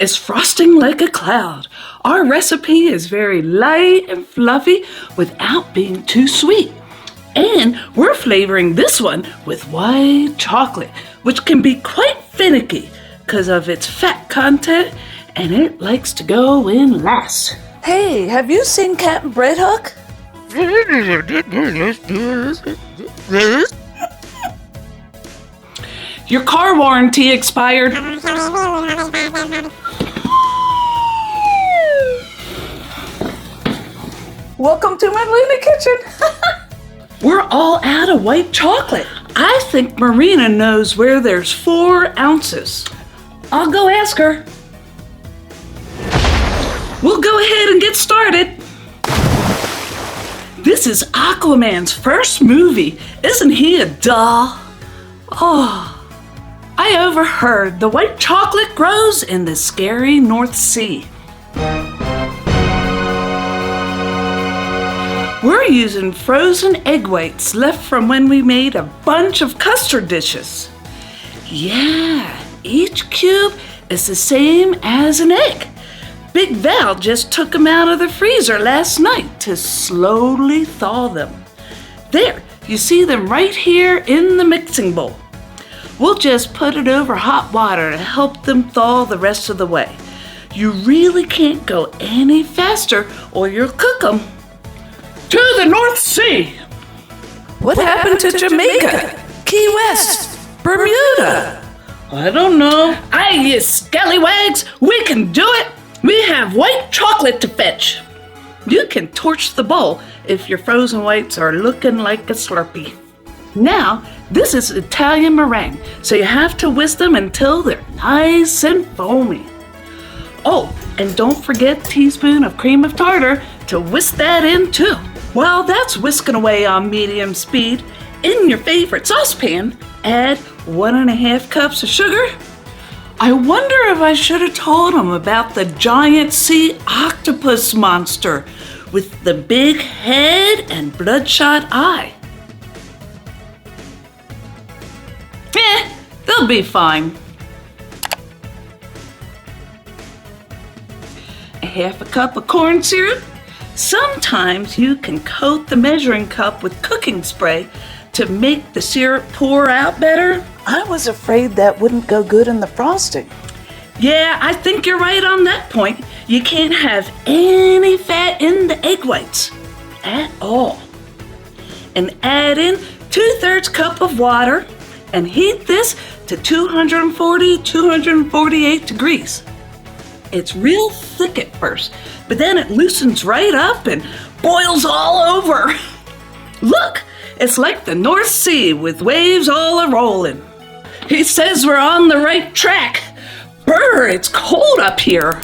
is frosting like a cloud. Our recipe is very light and fluffy without being too sweet. And we're flavoring this one with white chocolate, which can be quite finicky because of its fat content, and it likes to go in last. Hey, have you seen Captain Bread Hook? Your car warranty expired. Welcome to my Luna kitchen. We're all out of white chocolate. I think Marina knows where there's 4 ounces. I'll go ask her. We'll go ahead and get started. This is Aquaman's first movie. Isn't he a doll? Oh, I overheard the white chocolate grows in the scary North Sea. We're using frozen egg whites left from when we made a bunch of custard dishes. Yeah, each cube is the same as an egg. Big Val just took them out of the freezer last night to slowly thaw them. There, you see them right here in the mixing bowl. We'll just put it over hot water to help them thaw the rest of the way. You really can't go any faster or you'll cook them. To the North Sea! What happened to Jamaica, Key West, Bermuda? I don't know. Aye, you scallywags, we can do it! We have white chocolate to fetch. You can torch the bowl if your frozen whites are looking like a Slurpee. Now, this is Italian meringue, so you have to whisk them until they're nice and foamy. Oh, and don't forget a teaspoon of cream of tartar to whisk that in too. While that's whisking away on medium speed, in your favorite saucepan, add 1.5 cups of sugar. I wonder if I should have told them about the giant sea octopus monster with the big head and bloodshot eye. They'll be fine. 1/2 cup of corn syrup. Sometimes you can coat the measuring cup with cooking spray to make the syrup pour out better. I was afraid that wouldn't go good in the frosting. Yeah, I think you're right on that point. You can't have any fat in the egg whites at all. And add in 2/3 cup of water and heat this to 248 degrees. It's real thick at first, but then it loosens right up and boils all over. Look, it's like the North Sea with waves all a-rolling. He says we're on the right track. Brr, it's cold up here.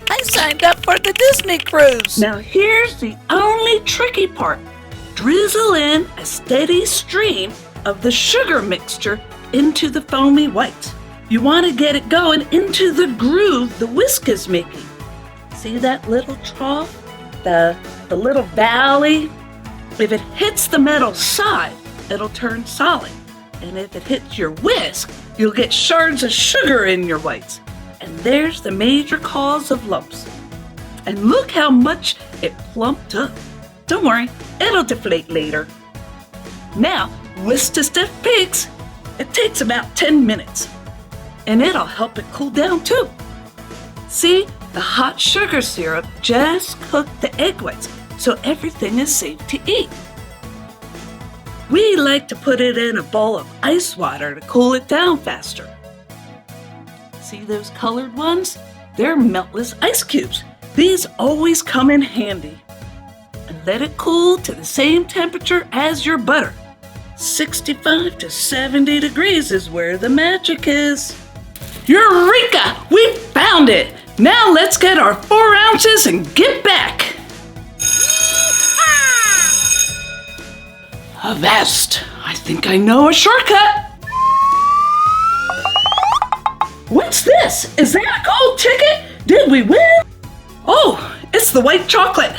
I signed up for the Disney cruise. Now here's the only tricky part. Drizzle in a steady stream of the sugar mixture into the foamy whites. You want to get it going into the groove the whisk is making. See that little trough? The little valley? If it hits the metal side, it'll turn solid. And if it hits your whisk, you'll get shards of sugar in your whites. And there's the major cause of lumps. And look how much it plumped up. Don't worry, it'll deflate later. Now, whisk to stiff peaks. It takes about 10 minutes. And it'll help it cool down too. See, the hot sugar syrup just cooked the egg whites, so everything is safe to eat. We like to put it in a bowl of ice water to cool it down faster. See those colored ones? They're meltless ice cubes. These always come in handy. And let it cool to the same temperature as your butter. 65 to 70 degrees is where the magic is. Eureka! We found it! Now let's get our 4 ounces and get back! Avast! I think I know a shortcut! What's this? Is that a gold ticket? Did we win? Oh, it's the white chocolate!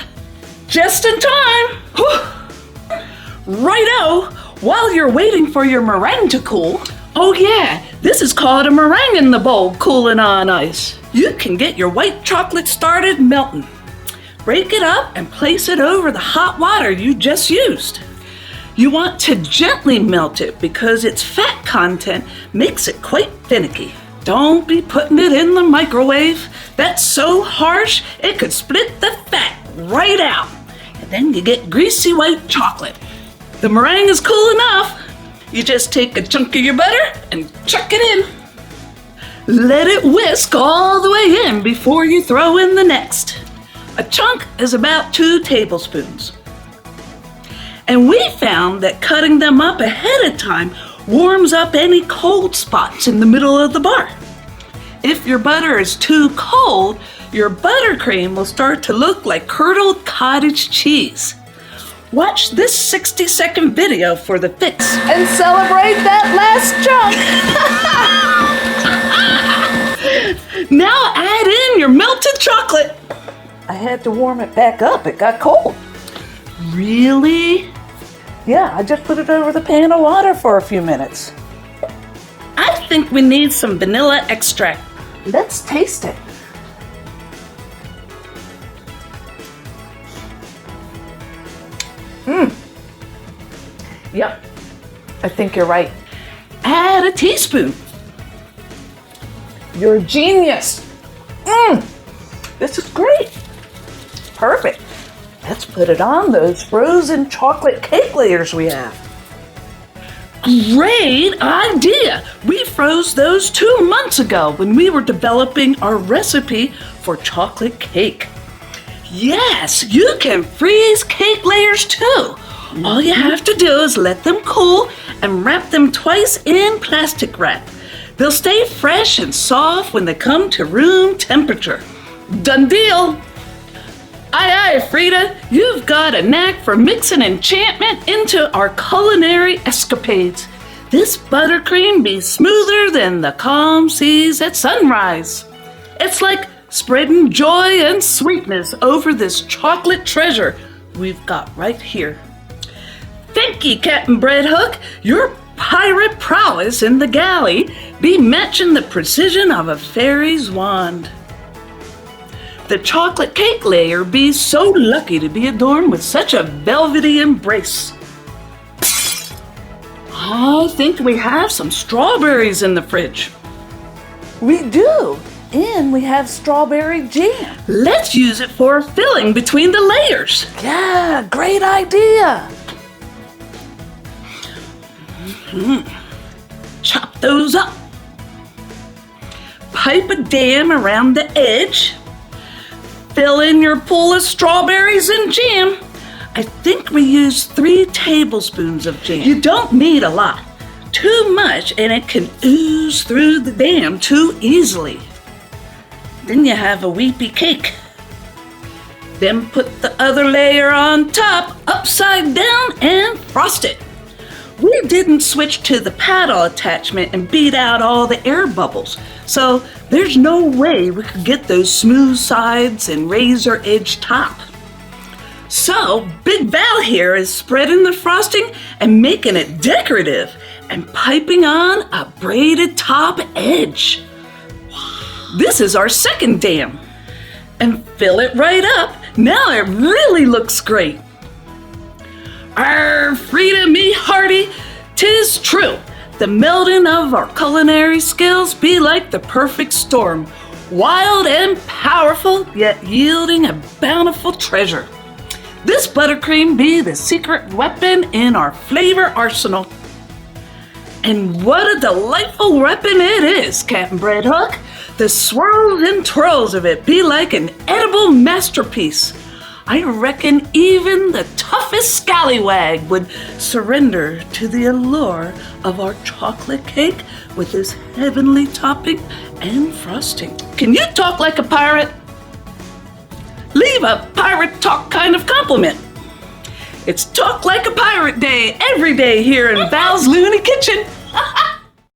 Just in time! Whew. Righto! While you're waiting for your meringue to cool, oh yeah, This is called a meringue in the bowl, cooling on ice. You can get your white chocolate started melting. Break it up and place it over the hot water you just used. You want to gently melt it because its fat content makes it quite finicky. Don't be putting it in the microwave. That's so harsh, it could split the fat right out. And then you get greasy white chocolate. The meringue is cool enough. You just take a chunk of your butter and chuck it in. Let it whisk all the way in before you throw in the next. A chunk is about 2 tablespoons. And we found that cutting them up ahead of time warms up any cold spots in the middle of the bar. If your butter is too cold, your buttercream will start to look like curdled cottage cheese. Watch this 60-second video for the fix and celebrate that last chunk. Now add in your melted chocolate. I had to warm it back up, it got cold. Really? Yeah, I just put it over the pan of water for a few minutes. I think we need some vanilla extract. Let's taste it. Yep, I think you're right. Add a teaspoon. You're a genius. This is great. Perfect. Let's put it on those frozen chocolate cake layers we have. Great idea! We froze those 2 months ago when we were developing our recipe for chocolate cake. Yes, you can freeze cake layers too. All you have to do is let them cool and wrap them twice in plastic wrap. They'll stay fresh and soft when they come to room temperature. Done deal! Aye, aye, Frida, you've got a knack for mixing enchantment into our culinary escapades. This buttercream be smoother than the calm seas at sunrise. It's like spreading joy and sweetness over this chocolate treasure we've got right here. Thank ye, Captain Breadhook. Your pirate prowess in the galley be matching the precision of a fairy's wand. The chocolate cake layer be so lucky to be adorned with such a velvety embrace. I think we have some strawberries in the fridge. We do, and we have strawberry jam. Let's use it for a filling between the layers. Yeah, great idea. Chop those up. Pipe a dam around the edge. Fill in your pool of strawberries and jam. I think we used 3 tablespoons of jam. You don't need a lot. Too much and it can ooze through the dam too easily. Then you have a weepy cake. Then put the other layer on top, upside down, and frost it. We didn't switch to the paddle attachment and beat out all the air bubbles, so there's no way we could get those smooth sides and razor edge top. So Big Val here is spreading the frosting and making it decorative and piping on a braided top edge. This is our second dam. And fill it right up. Now it really looks great. Arr, Frida me hearty, 'tis true. The melding of our culinary skills be like the perfect storm, wild and powerful, yet yielding a bountiful treasure. This buttercream be the secret weapon in our flavor arsenal. And what a delightful weapon it is, Captain Breadhook. The swirls and twirls of it be like an edible masterpiece. I reckon even the toughest scallywag would surrender to the allure of our chocolate cake with this heavenly topping and frosting. Can you talk like a pirate? Leave a pirate talk kind of compliment. It's Talk Like a Pirate Day every day here in Val's Looney Kitchen.